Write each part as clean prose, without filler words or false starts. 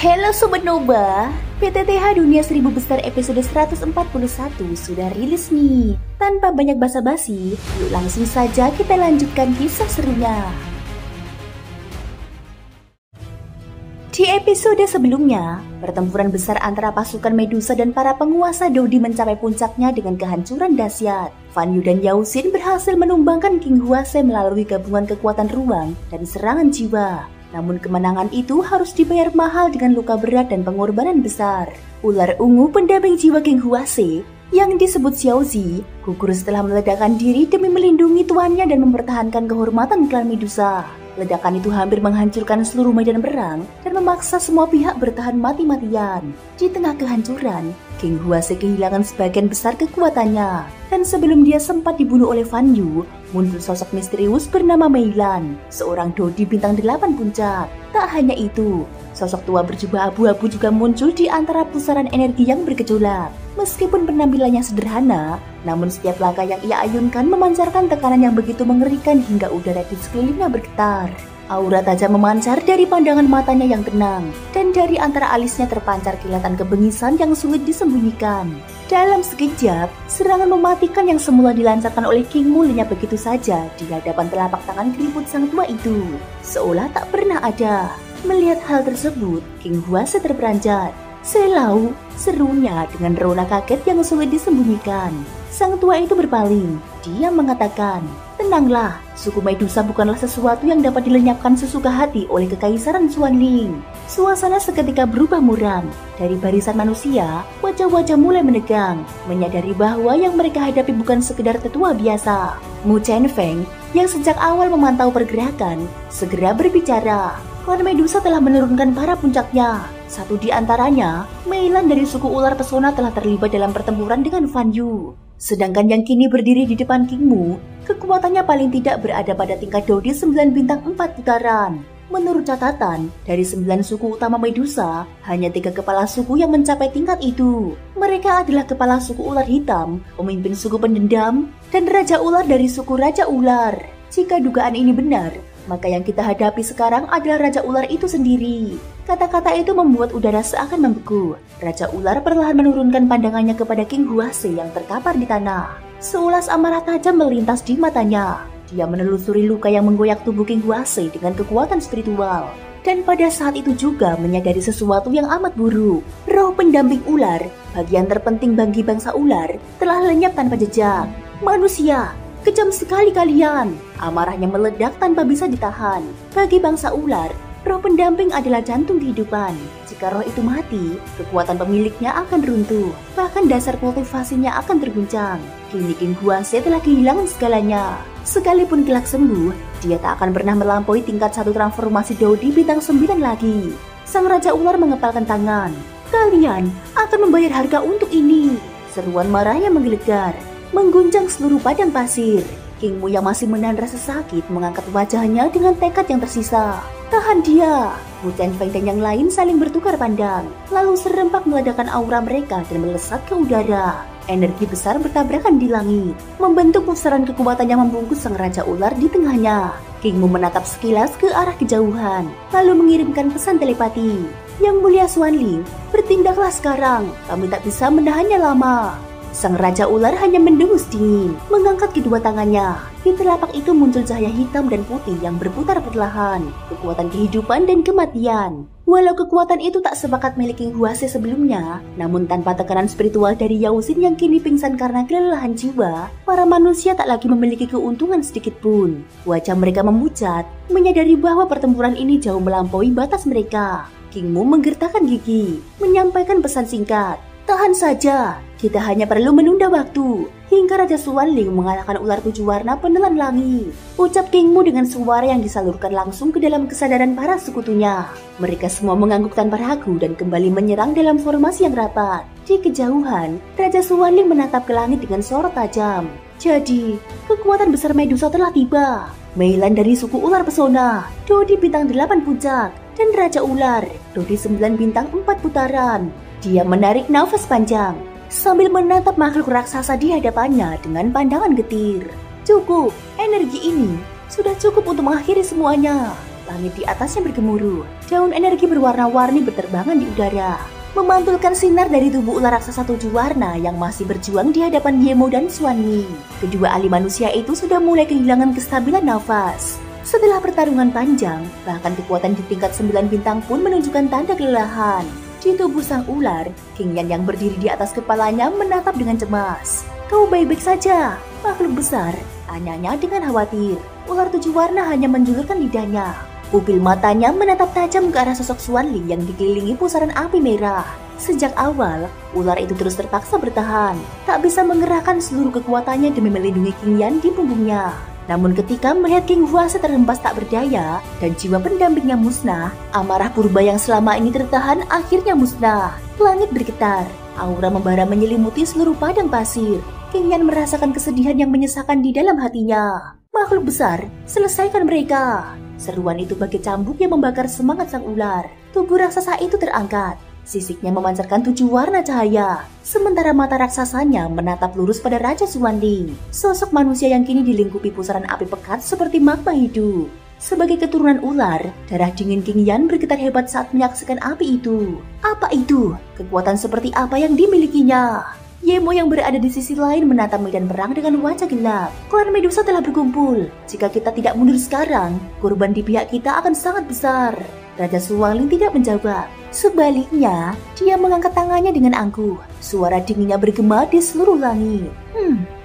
Halo Sobat Noba, PTTH Dunia 1000 Besar episode 141 sudah rilis nih. Tanpa banyak basa-basi, yuk langsung saja kita lanjutkan kisah serunya. Di episode sebelumnya, pertempuran besar antara pasukan Medusa dan para penguasa Dodi mencapai puncaknya dengan kehancuran dahsyat. Fan Yu dan Yao Xin berhasil menumbangkan King Huase melalui gabungan kekuatan ruang dan serangan jiwa. Namun kemenangan itu harus dibayar mahal dengan luka berat dan pengorbanan besar. Ular ungu pendamping jiwa King Huase yang disebut Xiaozi gugur setelah meledakkan diri demi melindungi tuannya dan mempertahankan kehormatan klan Medusa. Ledakan itu hampir menghancurkan seluruh medan perang dan memaksa semua pihak bertahan mati-matian. Di tengah kehancuran, King Huase kehilangan sebagian besar kekuatannya. Dan sebelum dia sempat dibunuh oleh Fan Yu, muncul sosok misterius bernama Mei Lan, seorang Dodi bintang 8 puncak. Tak hanya itu, sosok tua berjubah abu-abu juga muncul di antara pusaran energi yang bergejolak. Meskipun penampilannya sederhana, namun setiap langkah yang ia ayunkan memancarkan tekanan yang begitu mengerikan hingga udara di sekelilingnya bergetar. Aura tajam memancar dari pandangan matanya yang tenang, dan dari antara alisnya terpancar kilatan kebengisan yang sulit disembunyikan. Dalam sekejap, serangan mematikan yang semula dilancarkan oleh King Mu lenyap begitu saja di hadapan telapak tangan keriput sang tua itu, seolah tak pernah ada. Melihat hal tersebut, King Huase terperanjat. "Selau," serunya dengan rona kaget yang sulit disembunyikan. Sang tua itu berpaling. Dia mengatakan, "Tenanglah, suku Medusa bukanlah sesuatu yang dapat dilenyapkan sesuka hati oleh kekaisaran Xuanling." Suasana seketika berubah muram. Dari barisan manusia, wajah-wajah mulai menegang, menyadari bahwa yang mereka hadapi bukan sekedar tetua biasa. Mu Chenfeng, yang sejak awal memantau pergerakan, segera berbicara. Klan Medusa telah menurunkan para puncaknya. Satu di antaranya, Mei Lan dari suku ular pesona telah terlibat dalam pertempuran dengan Fan Yu. Sedangkan yang kini berdiri di depan King Mu, kekuatannya paling tidak berada pada tingkat Dodi 9 bintang 4 putaran. Menurut catatan, dari 9 suku utama Medusa, hanya 3 kepala suku yang mencapai tingkat itu. Mereka adalah kepala suku ular hitam, pemimpin suku pendendam, dan Raja Ular dari suku Raja Ular. Jika dugaan ini benar, maka yang kita hadapi sekarang adalah Raja Ular itu sendiri. Kata-kata itu membuat udara seakan membeku. Raja Ular perlahan menurunkan pandangannya kepada King Huase yang terkapar di tanah. Seulas amarah tajam melintas di matanya. Dia menelusuri luka yang menggoyak tubuh King Huase dengan kekuatan spiritual. Dan pada saat itu juga menyadari sesuatu yang amat buruk. Roh pendamping ular, bagian terpenting bagi bangsa ular, telah lenyap tanpa jejak. "Manusia, kejam sekali kalian!" Amarahnya meledak tanpa bisa ditahan. Bagi bangsa ular, roh pendamping adalah jantung kehidupan. Jika roh itu mati, kekuatan pemiliknya akan runtuh. Bahkan dasar kultivasinya akan terguncang. Kini King Huase telah kehilangan segalanya. Sekalipun kelak sembuh, dia tak akan pernah melampaui tingkat 1 transformasi Dodi bintang 9 lagi. Sang Raja Ular mengepalkan tangan. "Kalian akan membayar harga untuk ini." Seruan marahnya menggelegar, mengguncang seluruh padang pasir. King Mu yang masih menahan rasa sakit mengangkat wajahnya dengan tekad yang tersisa. "Tahan dia!" Mu Chenfeng dan yang lain saling bertukar pandang, lalu serempak meledakkan aura mereka dan melesat ke udara. Energi besar bertabrakan di langit, membentuk pusaran kekuatan yang membungkus sang Raja Ular di tengahnya. King Mu menatap sekilas ke arah kejauhan, lalu mengirimkan pesan telepati. "Yang Mulia Xuanling, bertindaklah sekarang, kami tak bisa menahannya lama." Sang Raja Ular hanya mendengus dingin, mengangkat kedua tangannya. Di telapak itu muncul cahaya hitam dan putih yang berputar perlahan, kekuatan kehidupan dan kematian. Walau kekuatan itu tak sebakat milik King Huase sebelumnya, namun tanpa tekanan spiritual dari Yao Xin yang kini pingsan karena kelelahan jiwa, para manusia tak lagi memiliki keuntungan sedikit pun. Wajah mereka memucat, menyadari bahwa pertempuran ini jauh melampaui batas mereka. King Mu menggertakkan gigi, menyampaikan pesan singkat. "Tahan saja, kita hanya perlu menunda waktu hingga Raja Xuanling mengalahkan ular 7 warna penelan langit," ucap King Mu dengan suara yang disalurkan langsung ke dalam kesadaran para sekutunya. Mereka semua mengangguk tanpa ragu dan kembali menyerang dalam formasi yang rapat. Di kejauhan, Raja Xuanling menatap ke langit dengan sorot tajam. Jadi, kekuatan besar Medusa telah tiba. Mei Lan dari suku ular pesona, Dodi bintang 8 puncak, dan Raja Ular, Dodi 9 bintang 4 putaran. Dia menarik nafas panjang sambil menatap makhluk raksasa di hadapannya dengan pandangan getir. "Cukup, energi ini sudah cukup untuk mengakhiri semuanya." Langit di atasnya bergemuruh, daun energi berwarna-warni berterbangan di udara, memantulkan sinar dari tubuh ular raksasa 7 warna yang masih berjuang di hadapan Yemo dan Xuanli. Kedua ahli manusia itu sudah mulai kehilangan kestabilan nafas. Setelah pertarungan panjang, bahkan kekuatan di tingkat 9 bintang pun menunjukkan tanda kelelahan. Di tubuh sang ular, King Yan yang berdiri di atas kepalanya menatap dengan cemas. "Kau baik-baik saja, makhluk besar?" tanyanya dengan khawatir. Ular 7 warna hanya menjulurkan lidahnya. Pupil matanya menatap tajam ke arah sosok Xuanli yang dikelilingi pusaran api merah. Sejak awal, ular itu terus terpaksa bertahan, tak bisa mengerahkan seluruh kekuatannya demi melindungi King Yan di punggungnya. Namun ketika melihat King Huase terhempas tak berdaya dan jiwa pendampingnya musnah, amarah purba yang selama ini tertahan akhirnya musnah. Langit bergetar, aura membara menyelimuti seluruh padang pasir. King Yan merasakan kesedihan yang menyesakan di dalam hatinya. "Makhluk besar, selesaikan mereka!" Seruan itu bagai cambuk yang membakar semangat sang ular. Tubuh raksasa itu terangkat. Sisiknya memancarkan 7 warna cahaya, sementara mata raksasanya menatap lurus pada Raja Xuanli, sosok manusia yang kini dilingkupi pusaran api pekat seperti magma hidup. Sebagai keturunan ular, darah dingin King Yan bergetar hebat saat menyaksikan api itu. Apa itu? Kekuatan seperti apa yang dimilikinya? Yemo yang berada di sisi lain menatap medan perang dengan wajah gelap. Klan Medusa telah berkumpul. Jika kita tidak mundur sekarang, korban di pihak kita akan sangat besar. Raja Xuanli tidak menjawab. Sebaliknya, dia mengangkat tangannya dengan angkuh. Suara dinginnya bergema di seluruh langit.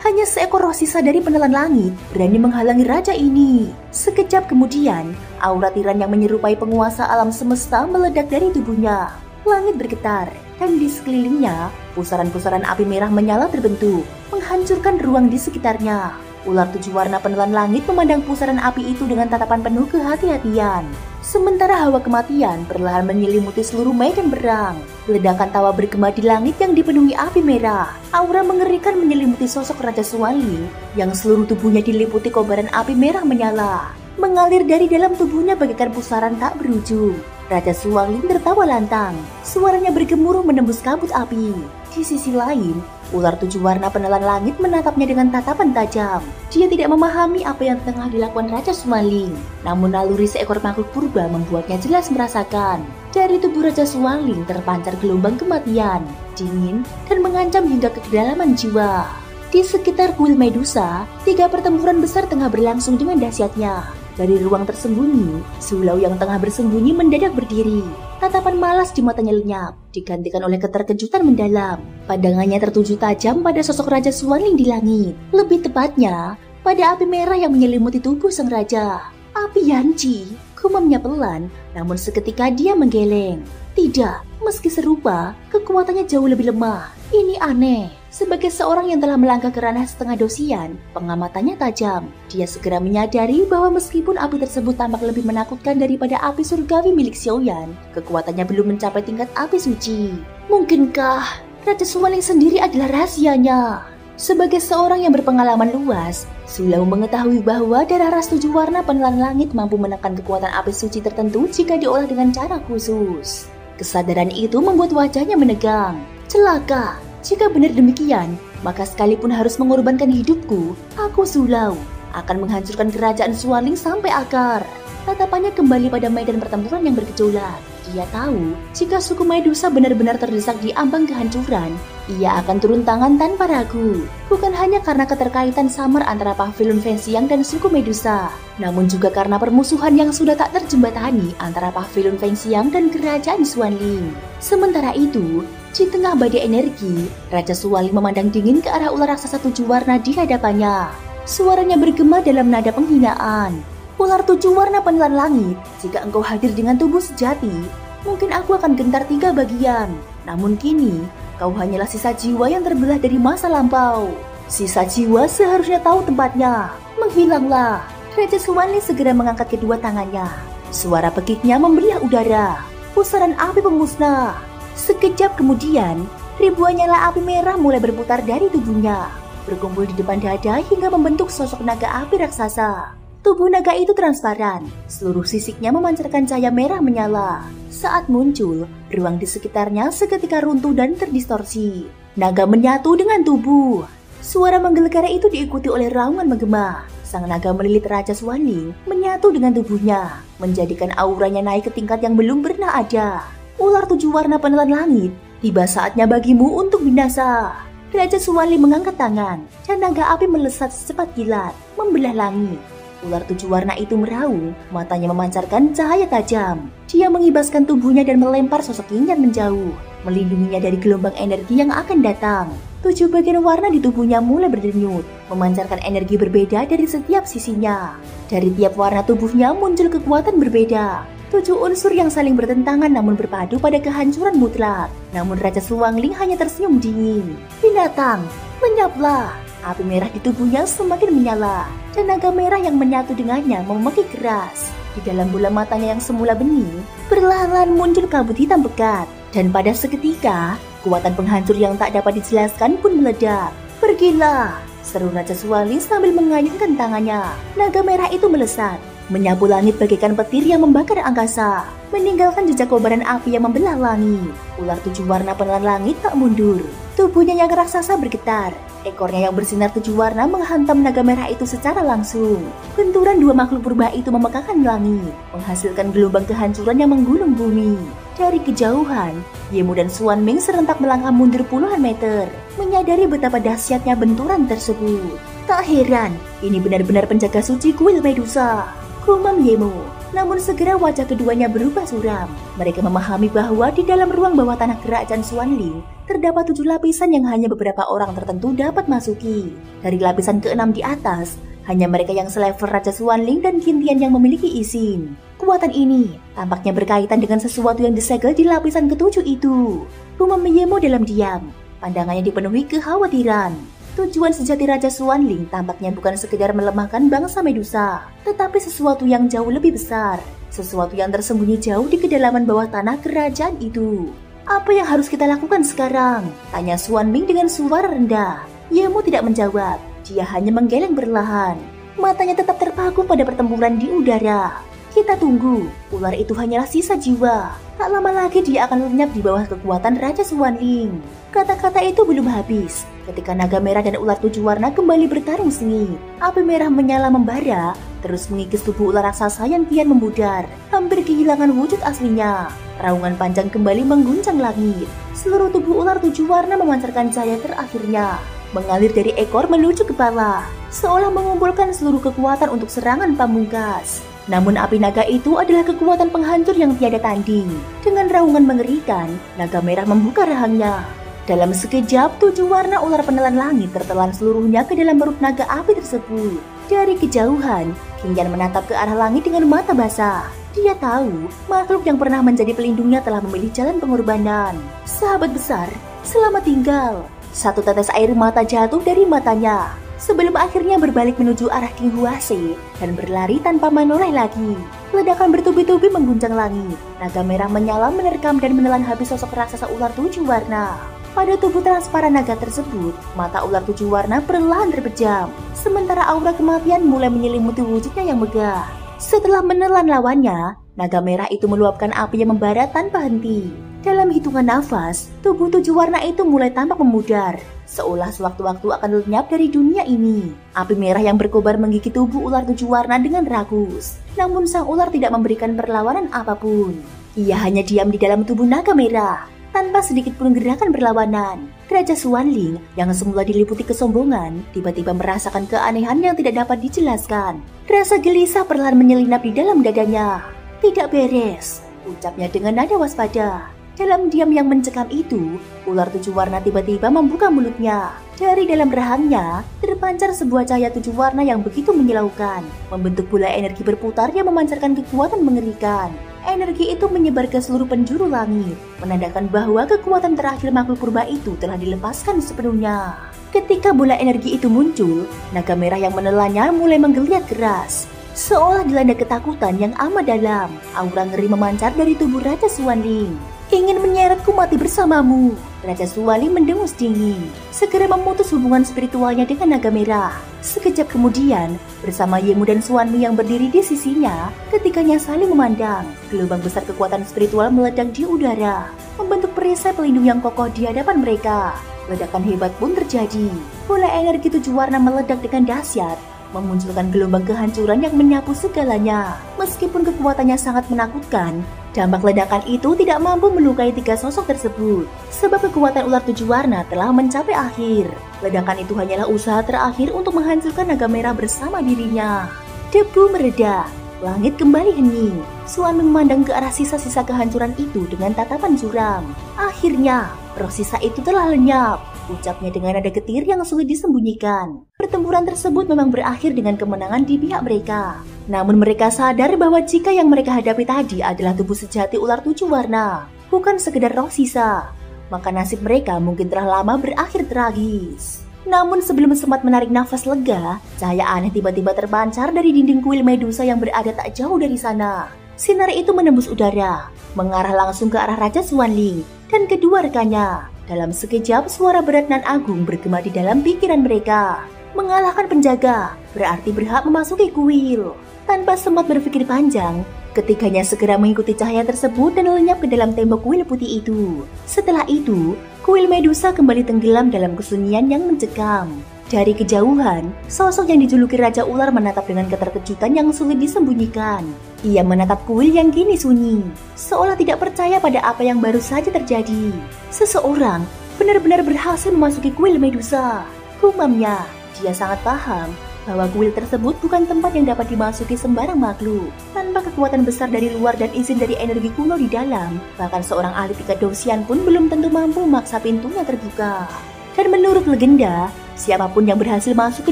Hanya seekor roh sisa dari penelan langit berani menghalangi raja ini. Sekejap kemudian, aura tiran yang menyerupai penguasa alam semesta meledak dari tubuhnya. Langit bergetar, dan di sekelilingnya, pusaran-pusaran api merah menyala terbentuk, menghancurkan ruang di sekitarnya. Ular 7 warna penelan langit memandang pusaran api itu dengan tatapan penuh kehati-hatian. Sementara hawa kematian perlahan menyelimuti seluruh medan perang. Ledakan tawa bergema di langit yang dipenuhi api merah. Aura mengerikan menyelimuti sosok Raja Xuanli yang seluruh tubuhnya diliputi kobaran api merah menyala, mengalir dari dalam tubuhnya bagaikan pusaran tak berujung. Raja Xuanli tertawa lantang. Suaranya bergemuruh menembus kabut api. Di sisi lain, ular 7 warna penelan langit menatapnya dengan tatapan tajam. Dia tidak memahami apa yang tengah dilakukan Raja Xuanli. Namun naluri seekor makhluk purba membuatnya jelas merasakan. Dari tubuh Raja Xuanli terpancar gelombang kematian, dingin, dan mengancam hingga ke kedalaman jiwa. Di sekitar kuil Medusa, 3 pertempuran besar tengah berlangsung dengan dahsyatnya. Dari ruang tersembunyi, Sulau yang tengah bersembunyi mendadak berdiri. Tatapan malas di matanya lenyap, digantikan oleh keterkejutan mendalam. Pandangannya tertuju tajam pada sosok Raja Xuanli di langit. Lebih tepatnya, pada api merah yang menyelimuti tubuh sang raja. "Api Yanji," gumamnya pelan, namun seketika dia menggeleng. Tidak, meski serupa, kekuatannya jauh lebih lemah. Ini aneh. Sebagai seorang yang telah melangkah ke ranah setengah dosian, pengamatannya tajam. Dia segera menyadari bahwa meskipun api tersebut tampak lebih menakutkan daripada api surgawi milik Xiaoyan, kekuatannya belum mencapai tingkat api suci. Mungkinkah Raja Xuanli sendiri adalah rahasianya? Sebagai seorang yang berpengalaman luas, Sulau mengetahui bahwa darah ras 7 warna penelan langit mampu menekan kekuatan api suci tertentu jika diolah dengan cara khusus. Kesadaran itu membuat wajahnya menegang. Celaka! Jika benar demikian, maka sekalipun harus mengorbankan hidupku, aku Sulau akan menghancurkan kerajaan Xuanli sampai akar. Tatapannya kembali pada medan pertempuran yang bergejolak. Dia tahu, jika suku Medusa benar-benar terdesak di ambang kehancuran, ia akan turun tangan tanpa ragu. Bukan hanya karena keterkaitan samar antara Pavilion Fengxiang dan suku Medusa, namun juga karena permusuhan yang sudah tak terjembatani antara Pavilion Fengxiang dan kerajaan Xuanli. Sementara itu, di tengah badai energi, Raja Xuanli memandang dingin ke arah ular raksasa 7 warna di hadapannya. Suaranya bergema dalam nada penghinaan. "Ular 7 warna penelan langit, jika engkau hadir dengan tubuh sejati, mungkin aku akan gentar 3 bagian. Namun kini, kau hanyalah sisa jiwa yang terbelah dari masa lampau. Sisa jiwa seharusnya tahu tempatnya. Menghilanglah." Raja Xuanli segera mengangkat kedua tangannya. Suara pekiknya membelah udara. Pusaran api pemusnah. Sekejap kemudian, ribuan nyala api merah mulai berputar dari tubuhnya, berkumpul di depan dada hingga membentuk sosok naga api raksasa. Tubuh naga itu transparan, seluruh sisiknya memancarkan cahaya merah menyala. Saat muncul, ruang di sekitarnya seketika runtuh dan terdistorsi. Naga menyatu dengan tubuh. Suara menggelegar itu diikuti oleh raungan menggema. sang naga melilit Raja Suwanling menyatu dengan tubuhnya, menjadikan auranya naik ke tingkat yang belum pernah ada. Ular 7 warna penelan langit, tiba saatnya bagimu untuk binasa. Raja Suwanling mengangkat tangan, dan naga api melesat secepat kilat, membelah langit. Ular 7 warna itu meraung, matanya memancarkan cahaya tajam. Dia mengibaskan tubuhnya dan melempar sosok Yin Yang menjauh, melindunginya dari gelombang energi yang akan datang. 7 bagian warna di tubuhnya mulai berdenyut, memancarkan energi berbeda dari setiap sisinya. Dari tiap warna tubuhnya muncul kekuatan berbeda. 7 unsur yang saling bertentangan namun berpadu pada kehancuran mutlak. Namun Raja Suwanling hanya tersenyum dingin. Binatang, lenyaplah. Api merah di tubuhnya semakin menyala, dan naga merah yang menyatu dengannya memekik keras. Di dalam bola matanya yang semula bening, perlahan-lahan muncul kabut hitam pekat. Dan pada seketika, kekuatan penghancur yang tak dapat dijelaskan pun meledak. Pergilah, seru Raja Suwanling sambil mengayunkan tangannya. Naga merah itu melesat, menyapu langit bagaikan petir yang membakar angkasa, meninggalkan jejak kobaran api yang membelah langit. Ular 7 warna penelan langit tak mundur. Tubuhnya yang raksasa bergetar. Ekornya yang bersinar 7 warna menghantam naga merah itu secara langsung. Benturan 2 makhluk purba itu memekakkan langit, menghasilkan gelombang kehancuran yang menggulung bumi. Dari kejauhan, Yemu dan Suwanling serentak melangkah mundur puluhan meter, menyadari betapa dahsyatnya benturan tersebut. Tak heran, ini benar-benar penjaga suci kuil Medusa, gumam Yemu. Namun segera wajah keduanya berubah suram. Mereka memahami bahwa di dalam ruang bawah tanah kerajaan Suwanling terdapat 7 lapisan yang hanya beberapa orang tertentu dapat masuki. Dari lapisan ke-6 di atas, hanya mereka yang selevel Raja Suwanling dan Qintian yang memiliki izin. Kekuatan ini tampaknya berkaitan dengan sesuatu yang disegel di lapisan ke-7 itu. Gumam Yemu dalam diam, pandangannya dipenuhi kekhawatiran. Tujuan sejati Raja Suwanling tampaknya bukan sekedar melemahkan bangsa Medusa, tetapi sesuatu yang jauh lebih besar, sesuatu yang tersembunyi jauh di kedalaman bawah tanah kerajaan itu. Apa yang harus kita lakukan sekarang? Tanya Suwanling dengan suara rendah. Yemu tidak menjawab, dia hanya menggeleng perlahan. Matanya tetap terpaku pada pertempuran di udara. Kita tunggu, ular itu hanyalah sisa jiwa. Tak lama lagi dia akan lenyap di bawah kekuatan Raja Suwanling. Kata-kata itu belum habis ketika naga merah dan ular 7 warna kembali bertarung sengit. Api merah menyala membara, terus mengikis tubuh ular raksasa yang kian membudar, hampir kehilangan wujud aslinya. Raungan panjang kembali mengguncang langit. Seluruh tubuh ular 7 warna memancarkan cahaya terakhirnya, mengalir dari ekor menuju kepala, seolah mengumpulkan seluruh kekuatan untuk serangan pamungkas. Namun api naga itu adalah kekuatan penghancur yang tiada tanding. Dengan raungan mengerikan, naga merah membuka rahangnya. Dalam sekejap, 7 warna ular penelan langit tertelan seluruhnya ke dalam perut naga api tersebut. Dari kejauhan, Qintian menatap ke arah langit dengan mata basah. Dia tahu, makhluk yang pernah menjadi pelindungnya telah memilih jalan pengorbanan. Sahabat besar, selamat tinggal. Satu tetes air mata jatuh dari matanya, sebelum akhirnya berbalik menuju arah King Huase dan berlari tanpa menoleh lagi. Ledakan bertubi-tubi mengguncang langit. Naga merah menyala menerkam dan menelan habis sosok raksasa ular 7 warna. Pada tubuh transparan naga tersebut, mata ular 7 warna perlahan terpejam, sementara aura kematian mulai menyelimuti wujudnya yang megah. Setelah menelan lawannya, naga merah itu meluapkan api yang membara tanpa henti. Dalam hitungan nafas, tubuh 7 warna itu mulai tampak memudar, seolah sewaktu-waktu akan lenyap dari dunia ini. Api merah yang berkobar menggigit tubuh ular 7 warna dengan rakus. Namun sang ular tidak memberikan perlawanan apapun. Ia hanya diam di dalam tubuh naga merah, tanpa sedikit pun gerakan perlawanan. Raja Suwanling yang semula diliputi kesombongan, tiba-tiba merasakan keanehan yang tidak dapat dijelaskan. Rasa gelisah perlahan menyelinap di dalam dadanya. Tidak beres, ucapnya dengan nada waspada. Dalam diam yang mencekam itu, ular 7 warna tiba-tiba membuka mulutnya. Dari dalam rahangnya, terpancar sebuah cahaya 7 warna yang begitu menyilaukan, membentuk bola energi berputar yang memancarkan kekuatan mengerikan. Energi itu menyebar ke seluruh penjuru langit, menandakan bahwa kekuatan terakhir makhluk purba itu telah dilepaskan sepenuhnya. Ketika bola energi itu muncul, naga merah yang menelannya mulai menggeliat keras. Seolah dilanda ketakutan yang amat dalam, aura ngeri memancar dari tubuh Raja Suwanling. Ingin menyeretku mati bersamamu. Raja Suwanling mendengus dingin, segera memutus hubungan spiritualnya dengan naga merah. Sekejap kemudian, bersama Yemu dan Suwanling yang berdiri di sisinya, ketikanya saling memandang. Gelombang besar kekuatan spiritual meledak di udara, membentuk perisai pelindung yang kokoh di hadapan mereka. Ledakan hebat pun terjadi. Bola energi 7 warna meledak dengan dahsyat, memunculkan gelombang kehancuran yang menyapu segalanya. Meskipun kekuatannya sangat menakutkan, dampak ledakan itu tidak mampu melukai tiga sosok tersebut, sebab kekuatan ular tujuh warna telah mencapai akhir. Ledakan itu hanyalah usaha terakhir untuk menghancurkan naga merah bersama dirinya. Debu mereda, langit kembali hening. Xuanling memandang ke arah sisa-sisa kehancuran itu dengan tatapan suram. Akhirnya, roh sisa itu telah lenyap, ucapnya dengan nada getir yang sulit disembunyikan. Pertempuran tersebut memang berakhir dengan kemenangan di pihak mereka. Namun mereka sadar bahwa jika yang mereka hadapi tadi adalah tubuh sejati ular tujuh warna, bukan sekedar roh sisa, maka nasib mereka mungkin telah lama berakhir tragis. Namun sebelum sempat menarik nafas lega, cahaya aneh tiba-tiba terpancar dari dinding kuil Medusa yang berada tak jauh dari sana. Sinar itu menembus udara, mengarah langsung ke arah Raja Xuanling dan kedua rekannya. Dalam sekejap, suara berat nan agung bergema di dalam pikiran mereka. Mengalahkan penjaga berarti berhak memasuki kuil. Tanpa sempat berpikir panjang, ketiganya segera mengikuti cahaya tersebut dan lenyap ke dalam tembok kuil putih itu. Setelah itu, kuil Medusa kembali tenggelam dalam kesunyian yang mencekam. Dari kejauhan, sosok yang dijuluki Raja Ular menatap dengan keterkejutan yang sulit disembunyikan. Ia menatap kuil yang kini sunyi, seolah tidak percaya pada apa yang baru saja terjadi. Seseorang benar-benar berhasil memasuki kuil Medusa. Gumamnya, dia sangat paham bahwa kuil tersebut bukan tempat yang dapat dimasuki sembarang makhluk. Tanpa kekuatan besar dari luar dan izin dari energi kuno di dalam, bahkan seorang ahli tingkat Dosian pun belum tentu mampu memaksa pintunya terbuka. Dan menurut legenda, siapapun yang berhasil masuk ke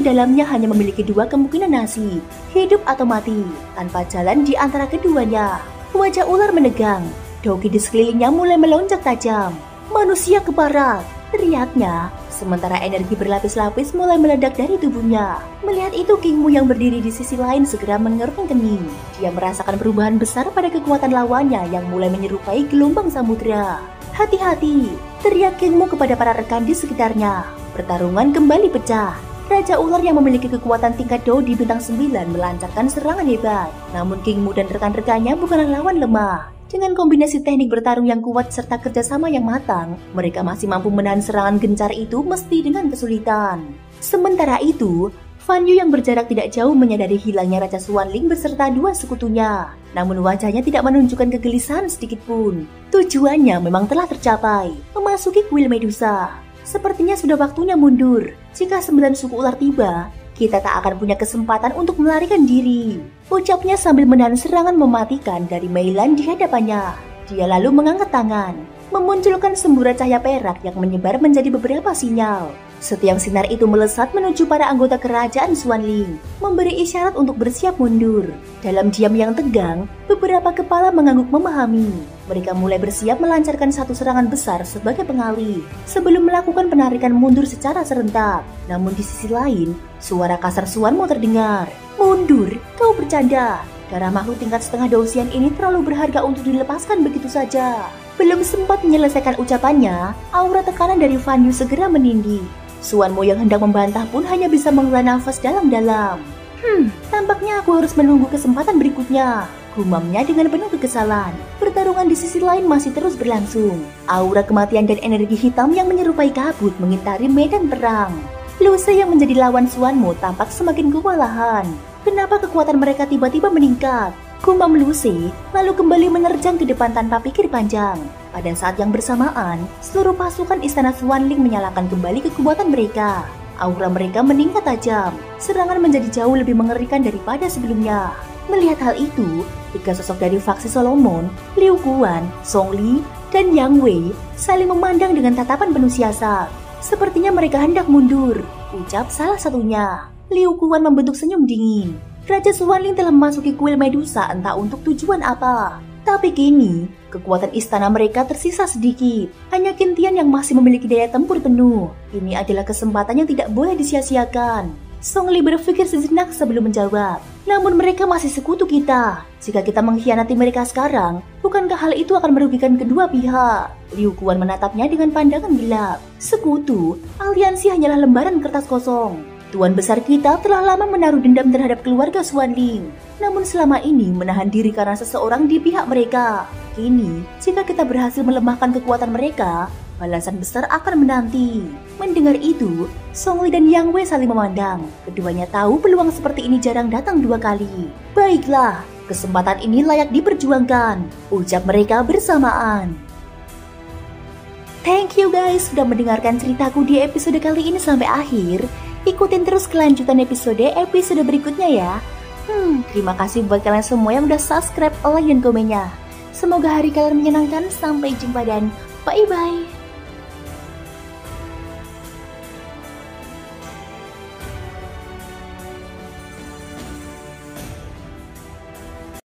dalamnya hanya memiliki dua kemungkinan nasib, hidup atau mati, tanpa jalan di antara keduanya. Wajah ular menegang, dogi di sekelilingnya mulai melonjak tajam. Manusia keparat, teriaknya, sementara energi berlapis-lapis mulai meledak dari tubuhnya. Melihat itu, King Mu yang berdiri di sisi lain segera mengerutkan kening. Dia merasakan perubahan besar pada kekuatan lawannya yang mulai menyerupai gelombang samudra. Hati-hati, teriak King Mu kepada para rekan di sekitarnya. Pertarungan kembali pecah. Raja Ular yang memiliki kekuatan tingkat Do di bintang 9 melancarkan serangan hebat. Namun King Mu dan rekan-rekannya bukanlah lawan lemah. Dengan kombinasi teknik bertarung yang kuat serta kerjasama yang matang, mereka masih mampu menahan serangan gencar itu meski dengan kesulitan. Sementara itu, Fan Yu yang berjarak tidak jauh menyadari hilangnya Raja Xuanling beserta dua sekutunya. Namun wajahnya tidak menunjukkan kegelisahan sedikit pun. Tujuannya memang telah tercapai, memasuki kuil Medusa. Sepertinya sudah waktunya mundur. Jika 9 suku ular tiba, kita tak akan punya kesempatan untuk melarikan diri, ucapnya sambil menahan serangan mematikan dari Mei Lan di hadapannya. Dia lalu mengangkat tangan, memunculkan semburat cahaya perak yang menyebar menjadi beberapa sinyal. Setiap sinar itu melesat menuju para anggota kerajaan Xuanling, memberi isyarat untuk bersiap mundur. Dalam diam yang tegang, beberapa kepala mengangguk memahami. Mereka mulai bersiap melancarkan satu serangan besar sebagai pengalih, sebelum melakukan penarikan mundur secara serentak. Namun di sisi lain, suara kasar Xuanmo terdengar. "Mundur, kau bercanda. Darah makhluk tingkat setengah Dosian ini terlalu berharga untuk dilepaskan begitu saja." Belum sempat menyelesaikan ucapannya, aura tekanan dari Fan Yu segera menindih. Xuanmo yang hendak membantah pun hanya bisa menghela nafas dalam-dalam. Tampaknya aku harus menunggu kesempatan berikutnya, gumamnya dengan penuh kekesalan. Pertarungan di sisi lain masih terus berlangsung. Aura kematian dan energi hitam yang menyerupai kabut mengitari medan perang. Lu She yang menjadi lawan Xuanmo tampak semakin kewalahan. Kenapa kekuatan mereka tiba-tiba meningkat? Gumam Lu She lalu kembali menerjang ke depan tanpa pikir panjang. Pada saat yang bersamaan, seluruh pasukan istana Xuanling menyalakan kembali kekuatan mereka. Aura mereka meningkat tajam. Serangan menjadi jauh lebih mengerikan daripada sebelumnya. Melihat hal itu, tiga sosok dari faksi Solomon, Liu Guan, Song Li, dan Yang Wei saling memandang dengan tatapan penuh siasat. Sepertinya mereka hendak mundur, ucap salah satunya. Liu Guan membentuk senyum dingin. Raja Xuanling telah memasuki kuil Medusa entah untuk tujuan apa. Tapi kini, kekuatan istana mereka tersisa sedikit. Hanya Qin Tian yang masih memiliki daya tempur penuh. Ini adalah kesempatan yang tidak boleh disia-siakan. Song Li berpikir sejenak sebelum menjawab. Namun mereka masih sekutu kita. Jika kita mengkhianati mereka sekarang, bukankah hal itu akan merugikan kedua pihak? Liu Guan menatapnya dengan pandangan gelap. Sekutu, aliansi hanyalah lembaran kertas kosong. Tuan besar kita telah lama menaruh dendam terhadap keluarga Xuanling. Namun selama ini menahan diri karena seseorang di pihak mereka. Kini, jika kita berhasil melemahkan kekuatan mereka, balasan besar akan menanti. Mendengar itu, Songli dan Yang Wei saling memandang. Keduanya tahu peluang seperti ini jarang datang 2 kali. Baiklah, kesempatan ini layak diperjuangkan, ucap mereka bersamaan. Thank you guys sudah mendengarkan ceritaku di episode kali ini sampai akhir. Ikutin terus kelanjutan episode berikutnya ya. Terima kasih buat kalian semua yang udah subscribe, like, dan komennya. Semoga hari kalian menyenangkan. Sampai jumpa dan bye-bye.